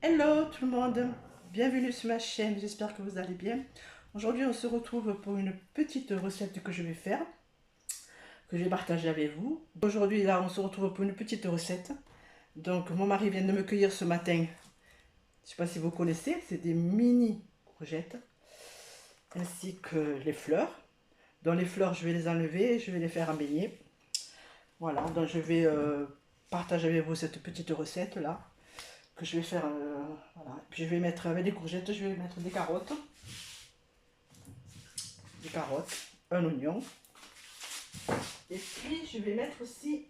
Hello tout le monde, bienvenue sur ma chaîne, j'espère que vous allez bien. Aujourd'hui on se retrouve pour une petite recette que je vais faire, que je vais partager avec vous. Aujourd'hui là on se retrouve pour une petite recette. Donc mon mari vient de me cueillir ce matin, je ne sais pas si vous connaissez, c'est des mini courgettes, ainsi que les fleurs. Donc les fleurs je vais les enlever, je vais les faire en beignet. Voilà, donc je vais partager avec vous cette petite recette là. Que je vais faire, voilà. Puis je vais mettre avec des courgettes, je vais mettre des carottes, un oignon. Et puis je vais mettre aussi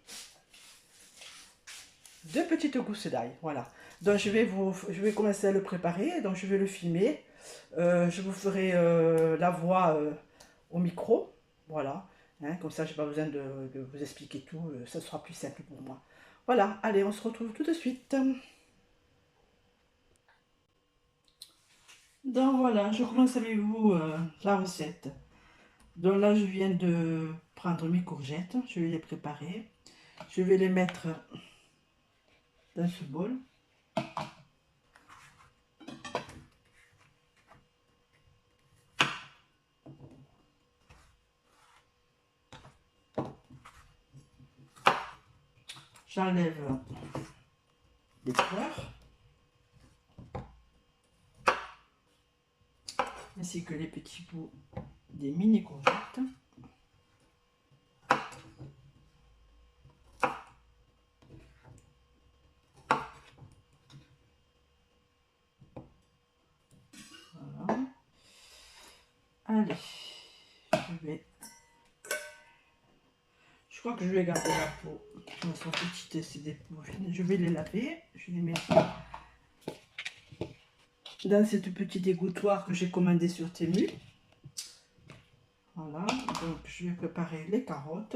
deux petites gousses d'ail, voilà. Donc je vais commencer à le préparer, donc je vais le filmer. Je vous ferai la voix au micro, voilà. Hein, comme ça, j'ai pas besoin de vous expliquer tout, ça sera plus simple pour moi. Voilà, allez, on se retrouve tout de suite. Donc voilà, je commence avec vous la recette. Donc là, je viens de prendre mes courgettes, je vais les préparer. Je vais les mettre dans ce bol. J'enlève les fleurs, ainsi que les petits bouts des mini courgettes. Voilà. Allez, je crois que je vais garder la peau. Elles sont petites, c'est des peaux fines. Je vais les laver, je les mets dans cette petite égouttoir que j'ai commandé sur Temu. Voilà, donc je vais préparer les carottes.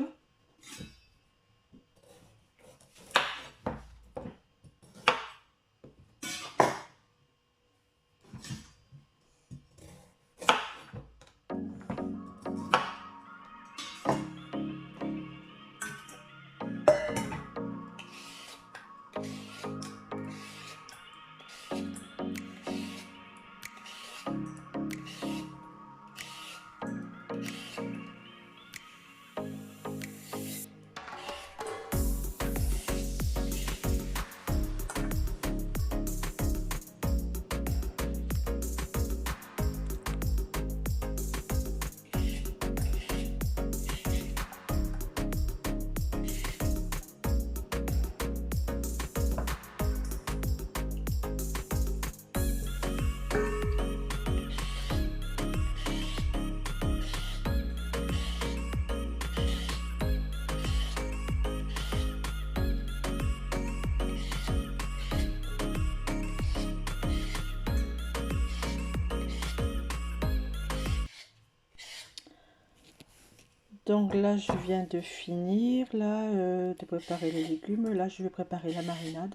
Donc là, je viens de finir là, de préparer les légumes. Là, je vais préparer la marinade.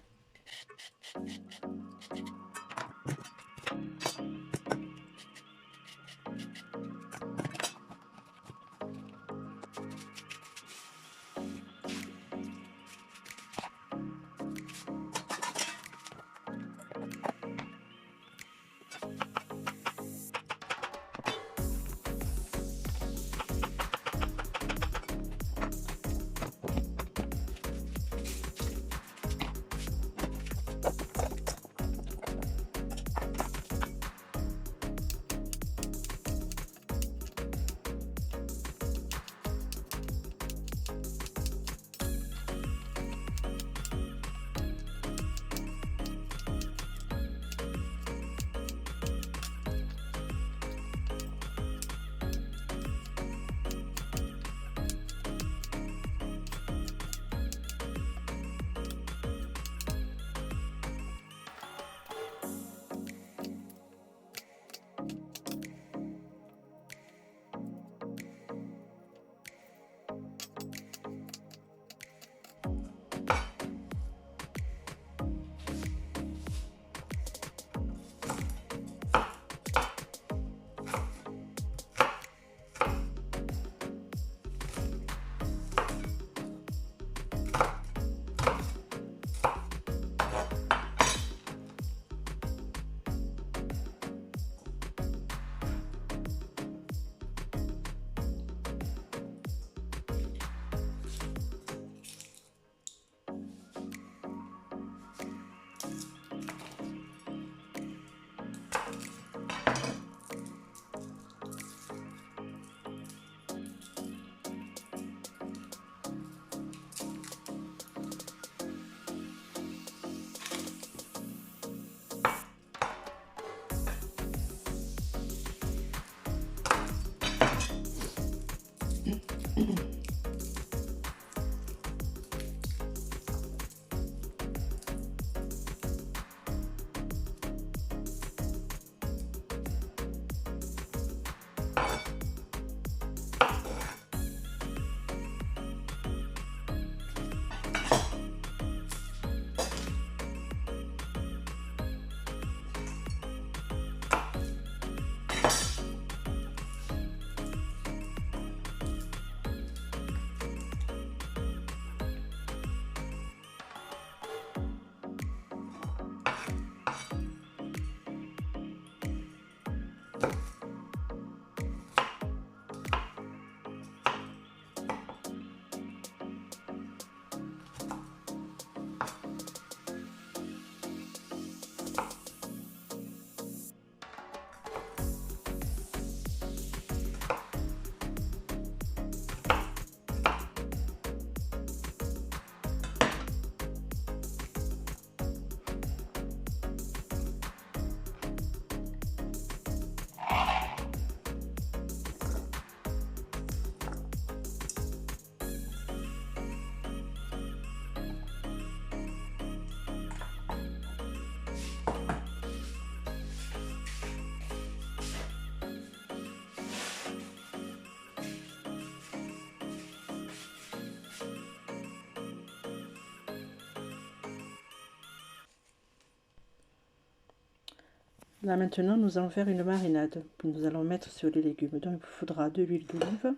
Là maintenant, nous allons faire une marinade que nous allons mettre sur les légumes. Donc il vous faudra de l'huile d'olive.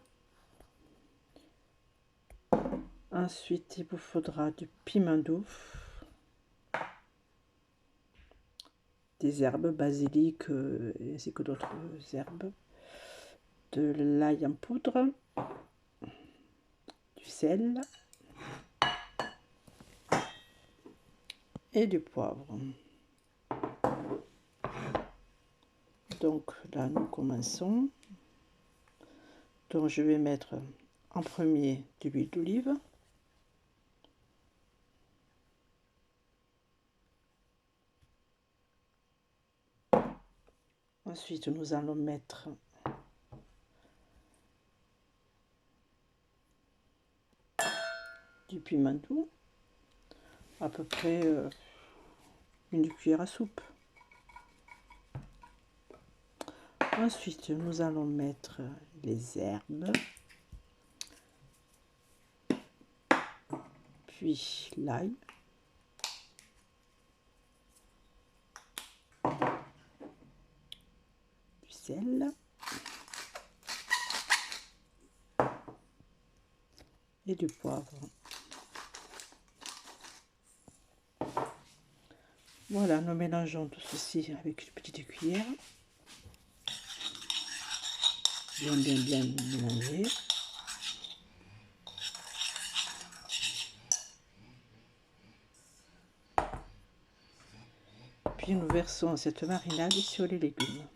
Ensuite, il vous faudra du piment doux, des herbes, basilic ainsi que d'autres herbes, de l'ail en poudre, du sel et du poivre. Donc là, nous commençons. Donc je vais mettre en premier de l'huile d'olive. Ensuite, nous allons mettre du piment doux, à peu près une cuillère à soupe. Ensuite, nous allons mettre les herbes, puis l'ail, du sel et du poivre. Voilà, nous mélangeons tout ceci avec une petite cuillère. Bien mélanger. Puis nous versons cette marinade sur les légumes.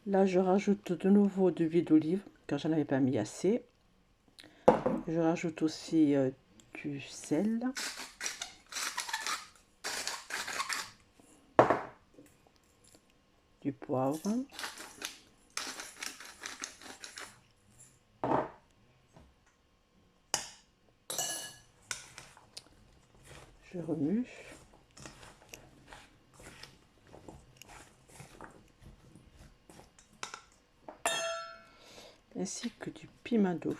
Là, je rajoute de nouveau de l'huile d'olive, car j'en avais pas mis assez. Je rajoute aussi du sel. Du poivre. Je remue. Ainsi que du piment doux.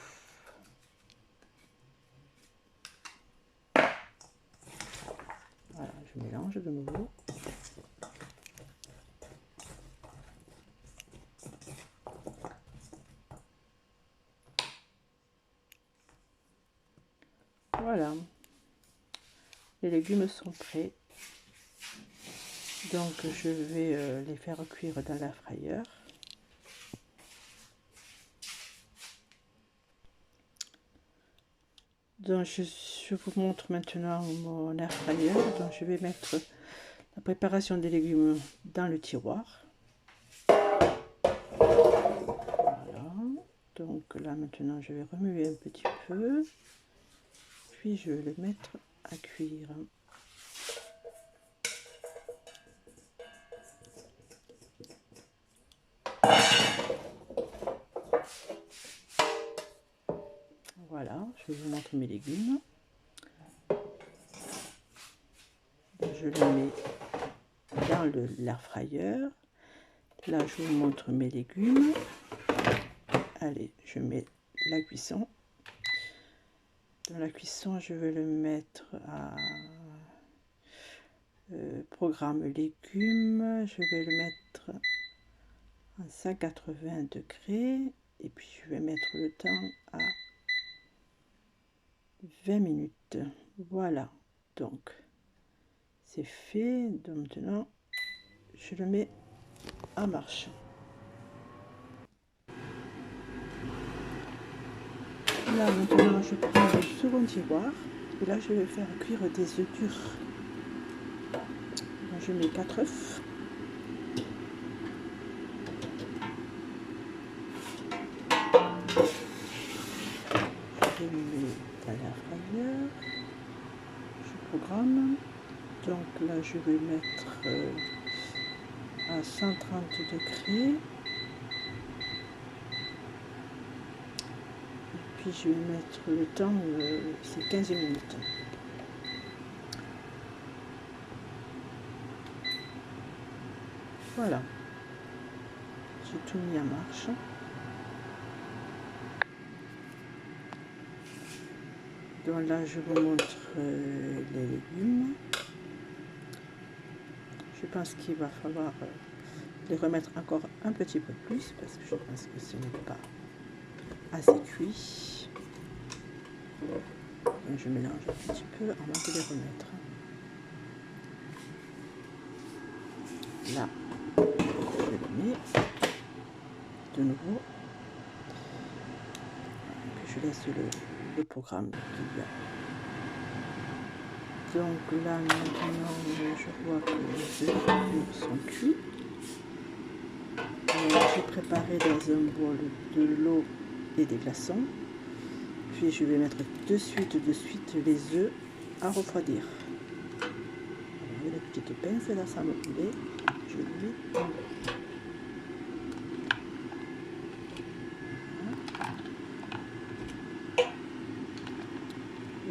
Voilà, je mélange de nouveau. Voilà, les légumes sont prêts. Donc je vais les faire cuire dans l'air fryer. Donc je vous montre maintenant mon air fryer. Donc je vais mettre la préparation des légumes dans le tiroir. Voilà. Donc là maintenant je vais remuer un petit peu. Puis je vais le mettre à cuire. Voilà, je vous montre mes légumes. Je les mets dans l'air fryer. Là, je vous montre mes légumes. Allez, je mets la cuisson. Dans la cuisson, je vais le mettre à programme légumes. Je vais le mettre à 180 degrés. Et puis, je vais mettre le temps à 20 minutes. Voilà, donc c'est fait. Donc maintenant, je le mets en marche. Là maintenant, je prends le second tiroir et là je vais faire cuire des œufs durs. Donc, je mets 4 œufs. Je les mets dans l'air fryer. Je programme. Donc là je vais mettre à 130 degrés. Et puis je vais mettre le temps, c'est 15 minutes. Voilà, j'ai tout mis en marche. Donc là je vous montre les légumes. Je pense qu'il va falloir les remettre encore un petit peu plus parce que je pense que ce n'est pas assez cuit. Donc je mélange un petit peu avant de les remettre. Là, je le mets de nouveau. Puis je laisse le programme qu'il y a. Donc là maintenant je vois que les œufs sont cuits. J'ai préparé dans un bol de l'eau et des glaçons. Puis je vais mettre de suite les œufs à refroidir. Avec la petite pince là, ça me plaît. Je le mets dans l'eau.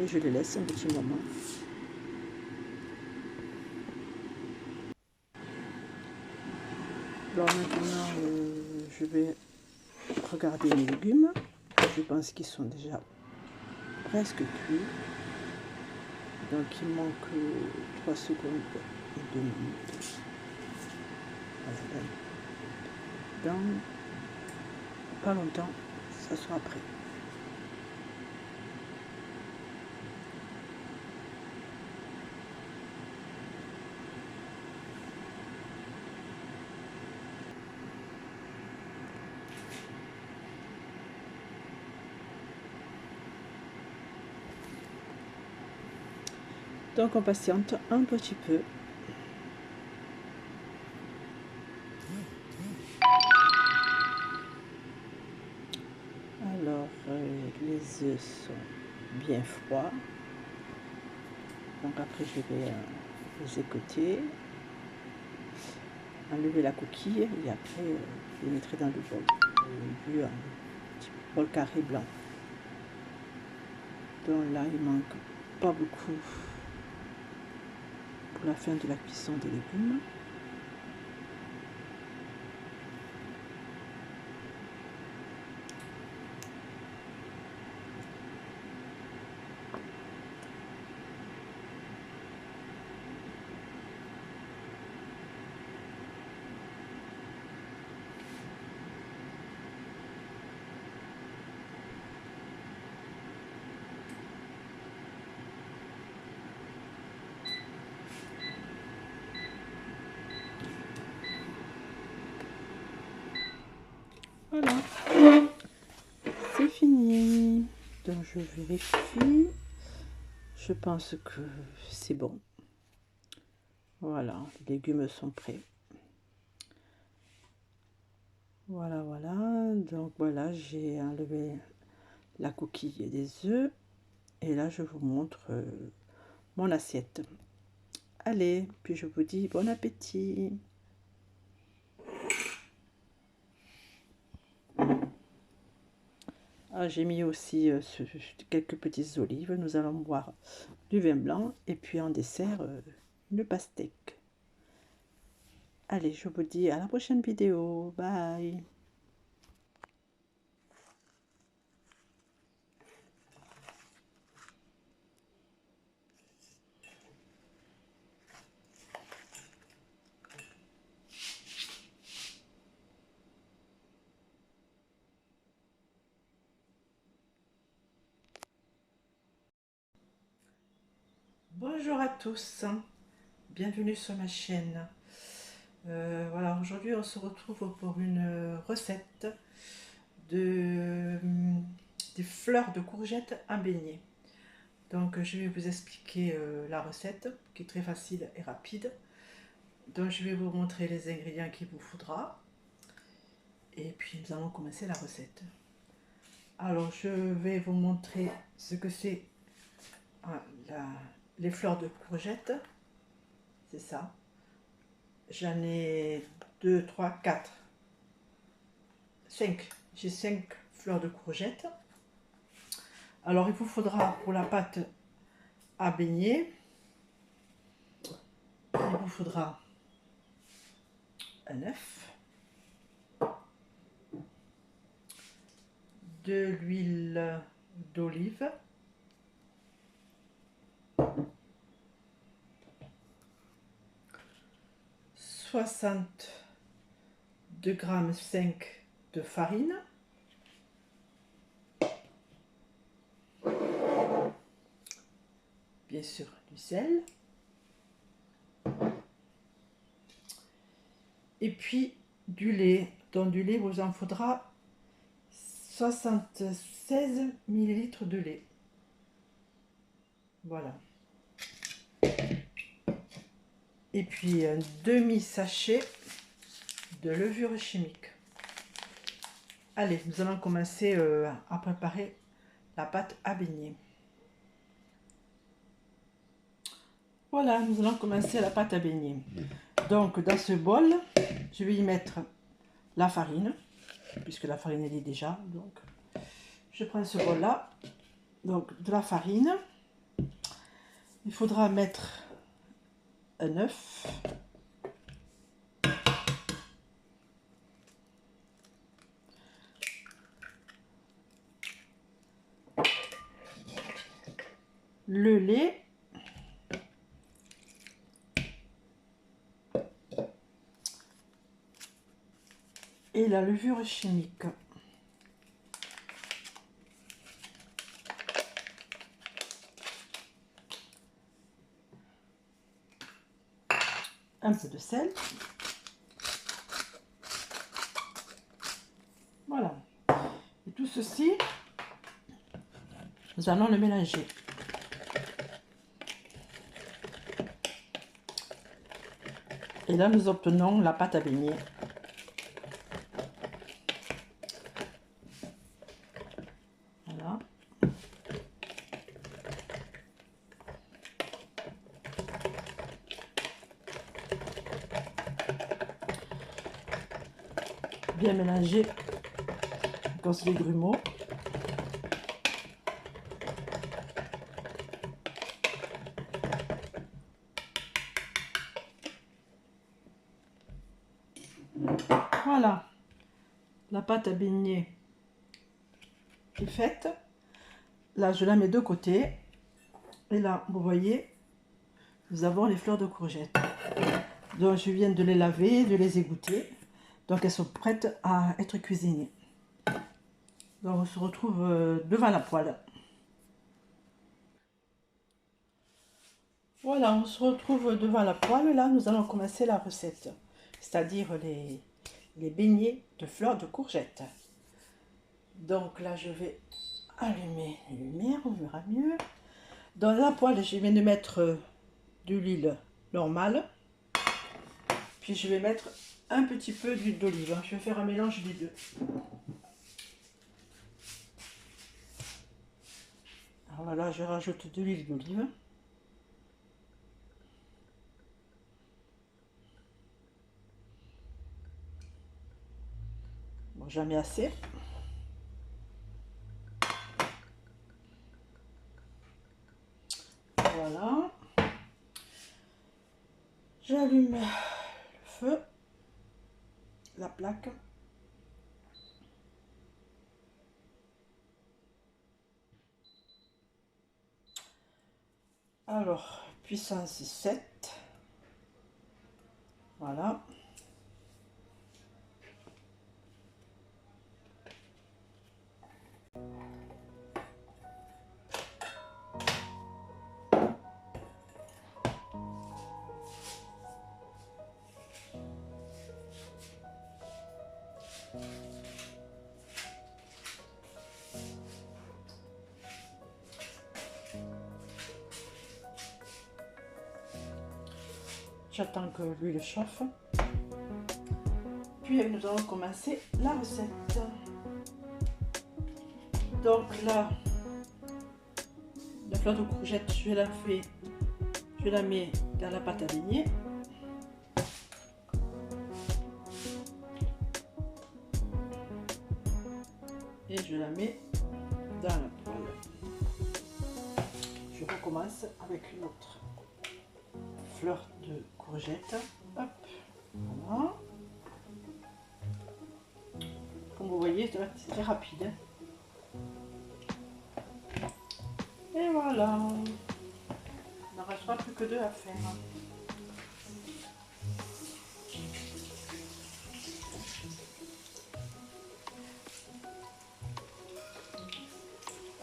Et je les laisse un petit moment. Alors maintenant, je vais regarder les légumes. Je pense qu'ils sont déjà presque cuits. Donc il manque 3 secondes et 2 minutes. Voilà. Dans pas longtemps, ça sera prêt. Donc on patiente un petit peu. Alors les œufs sont bien froids. Donc après je vais les écouter, enlever la coquille et après je les mettrai dans le bol. Vu un petit bol carré blanc. Donc là il manque pas beaucoup pour la fin de la cuisson des légumes. Voilà, c'est fini. Donc je vérifie. Je pense que c'est bon. Voilà, les légumes sont prêts. Voilà, voilà. Donc voilà, j'ai enlevé la coquille des œufs. Et là, je vous montre mon assiette. Allez, puis je vous dis bon appétit. Ah, j'ai mis aussi quelques petites olives. Nous allons boire du vin blanc et puis en dessert, une pastèque. Allez, je vous dis à la prochaine vidéo. Bye. Bonjour à tous, bienvenue sur ma chaîne. Voilà, aujourd'hui on se retrouve pour une recette des fleurs de courgettes en beignet. Donc je vais vous expliquer la recette qui est très facile et rapide. Donc je vais vous montrer les ingrédients qu'il vous faudra et puis nous allons commencer la recette. Alors je vais vous montrer ce que c'est les fleurs de courgettes. c'est ça. J'en ai 2, 3, 4, 5. J'ai 5 fleurs de courgette. Alors il vous faudra pour la pâte à beignet, il vous faudra un œuf, de l'huile d'olive, $62,5 de farine, bien sûr du sel, et puis du lait. Dans du lait, vous en faudra 76 ml de lait. Voilà. Et puis un demi-sachet de levure chimique. Allez, nous allons commencer à préparer la pâte à beignet. Voilà, nous allons commencer la pâte à beignet. Donc dans ce bol, je vais y mettre la farine, puisque la farine elle est déjà. Donc je prends ce bol là, donc de la farine. Il faudra mettre un œuf, le lait, et la levure chimique. Un peu de sel. Voilà. Et tout ceci, nous allons le mélanger. Et là, nous obtenons la pâte à beignet. Voilà. Bien mélanger comme les grumeaux. Voilà, la pâte à beignet est faite. Là, je la mets de côté. Et là, vous voyez, nous avons les fleurs de courgette. Donc, je viens de les laver, de les égoutter. Donc, elles sont prêtes à être cuisinées. Donc, on se retrouve devant la poêle. Voilà, on se retrouve devant la poêle. Là, nous allons commencer la recette. C'est-à-dire les beignets de fleurs de courgette. Donc là, je vais allumer les lumières, on verra mieux. Dans la poêle, je viens de mettre de l'huile normale. Puis je vais mettre un petit peu d'huile d'olive. Je vais faire un mélange des deux. Alors là, je rajoute de l'huile d'olive. Bon, j'en mets assez. Voilà. J'allume le feu, la plaque. Alors, puissance 7. Voilà. J'attends que l'huile chauffe. Puis nous allons commencer la recette. Donc là, la fleur de courgette, je la fais Je la mets dans la pâte à beignet. Et je la mets dans la poêle. Je recommence avec une autre fleur de courgette. Hop, voilà. Comme vous voyez, c'est très rapide. Et voilà. Il n'en restera plus que deux à faire.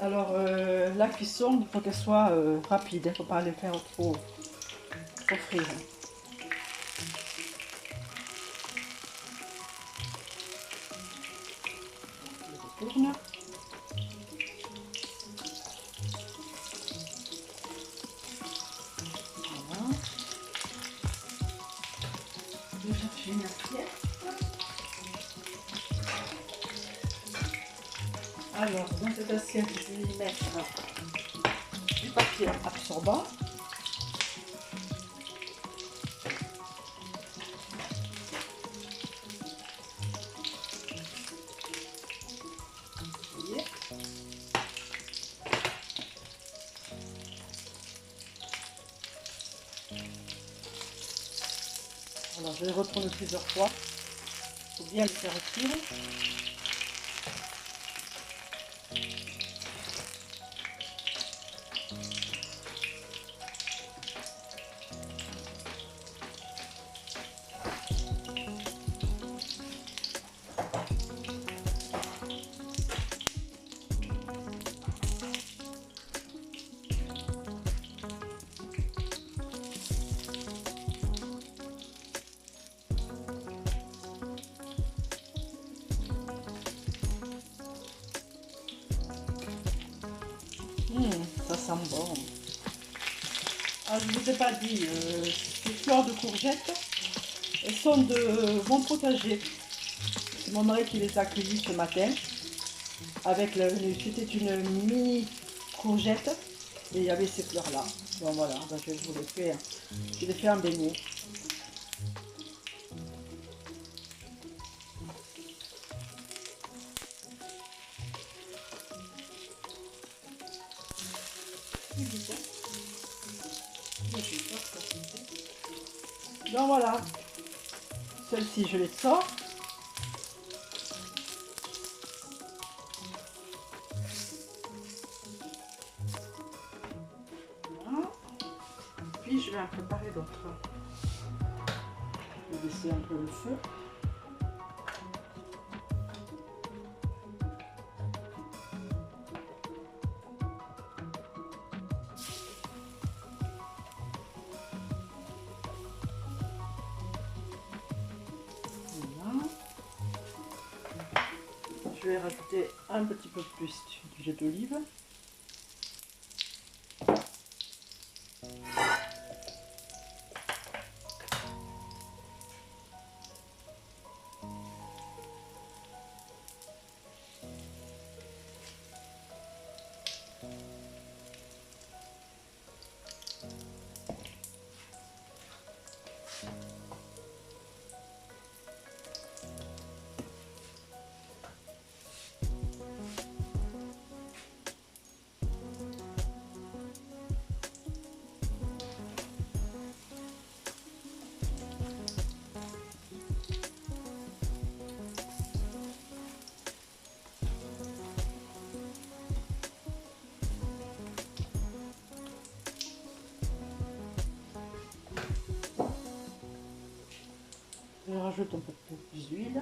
Alors, la cuisson, il faut qu'elle soit rapide. Il ne faut pas les faire trop frire. Je tourne. Voilà. Je vais chercher une assiette. Alors, dans cette assiette, je vais y mettre du papier absorbant. Vous voyez. Alors, je les retourne plusieurs fois pour bien les faire cuire. Ça sent bon. Ah, je ne vous ai pas dit, ces fleurs de courgettes, elles sont de mon potager. C'est mon mari qui les a cueillies ce matin. C'était une mini courgette et il y avait ces fleurs là. Bon voilà, ben, je vous les fais en beignet. Donc voilà, celle-ci je les sors. Voilà. Puis je vais en préparer d'autres. Je vais baisser un peu le feu. Je vais rajouter un petit peu plus d'huile d'olive. Je rajoute un peu plus d'huile.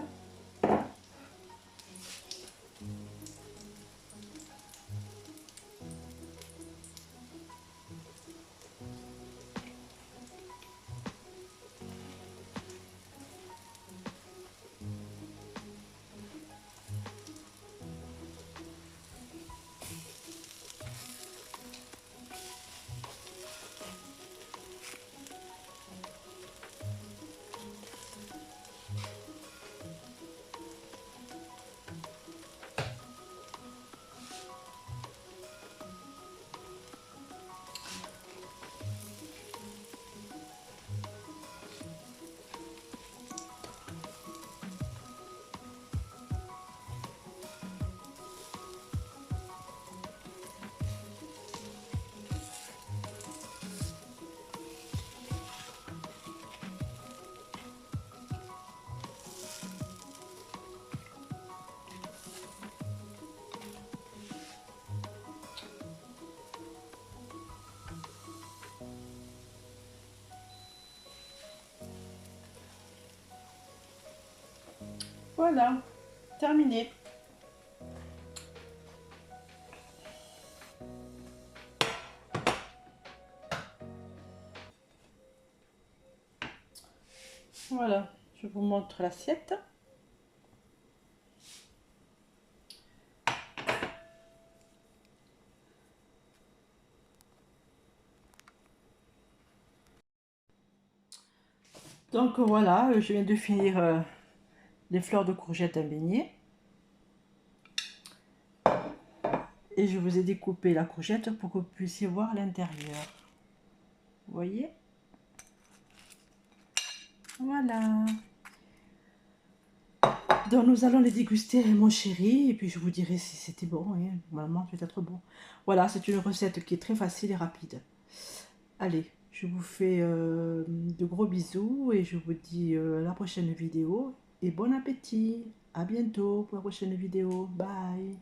Voilà, terminé. Voilà, je vous montre l'assiette. Donc voilà, je viens de finir les fleurs de courgette à beignet. Et je vous ai découpé la courgette pour que vous puissiez voir l'intérieur. Vous voyez? Voilà. Donc nous allons les déguster, mon chéri, et puis je vous dirai si c'était bon. Hein. Normalement, ça peut être bon. Voilà, c'est une recette qui est très facile et rapide. Allez, je vous fais de gros bisous et je vous dis à la prochaine vidéo. Et bon appétit. À bientôt pour la prochaine vidéo. Bye.